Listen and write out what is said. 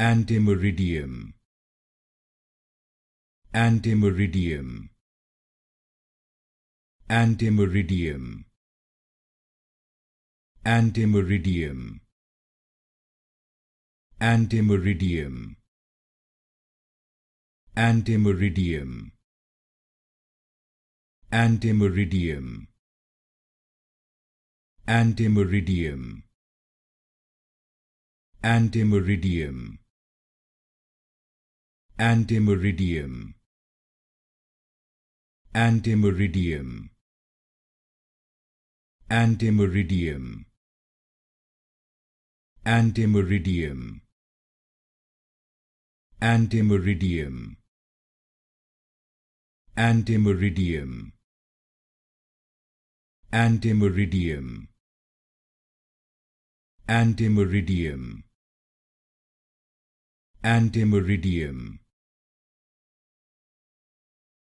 Ante Meridiem, Ante Meridiem, Ante Meridiem, Ante Meridiem, Ante Meridiem, Ante Meridiem, Ante Meridiem, Ante Meridiem, Ante Meridiem, Ante Meridiem, Ante Meridiem, Ante Meridiem, Ante Meridiem, Ante Meridiem, Ante Meridiem, Ante Meridiem, Ante Meridiem, Ante Meridiem,